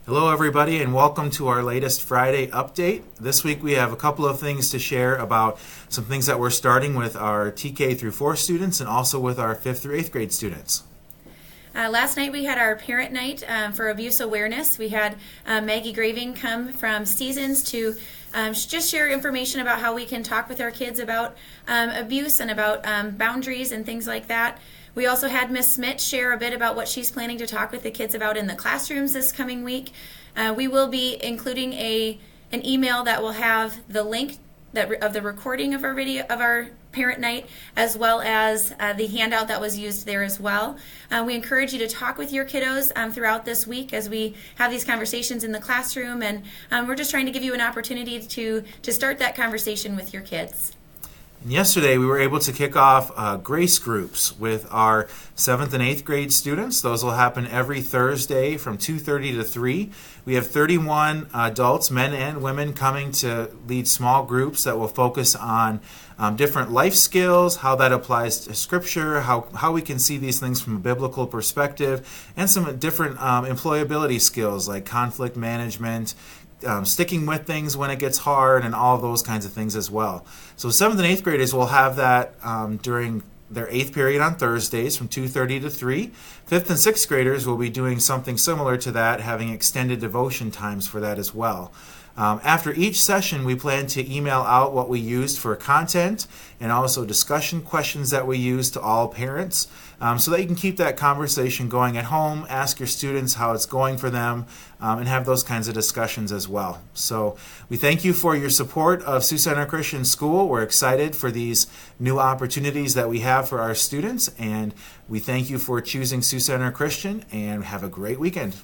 Hello, everybody, and welcome to our latest Friday update. This week we have a couple of things to share about some things that we're starting with our TK through 4 students and also with our 5th through 8th grade students. Last night we had our parent night for abuse awareness. We had Maggie Graving come from Seasons to just share information about how we can talk with our kids about abuse and about boundaries and things like that. We also had Miss Smith share a bit about what she's planning to talk with the kids about in the classrooms this coming week. We will be including an email that will have the link of the recording of our video of our parent night, as well as the handout that was used there as well. We encourage you to talk with your kiddos throughout this week as we have these conversations in the classroom, and we're just trying to give you an opportunity to start that conversation with your kids. And yesterday we were able to kick off grace groups with our 7th and 8th grade students. Those will happen every Thursday from 2:30 to 3. We have 31 adults, men and women, coming to lead small groups that will focus on different life skills, how that applies to Scripture, how we can see these things from a biblical perspective, and some different employability skills like conflict management, sticking with things when it gets hard, and all of those kinds of things as well. So 7th and 8th graders will have that during their 8th period on Thursdays from 2:30 to 3. 5th and 6th graders will be doing something similar to that, having extended devotion times for that as well. After each session, we plan to email out what we used for content and also discussion questions that we use to all parents, so that you can keep that conversation going at home, ask your students how it's going for them, and have those kinds of discussions as well. So we thank you for your support of Sioux Center Christian School. We're excited for these new opportunities that we have for our students, and we thank you for choosing Sioux Center Christian, and have a great weekend.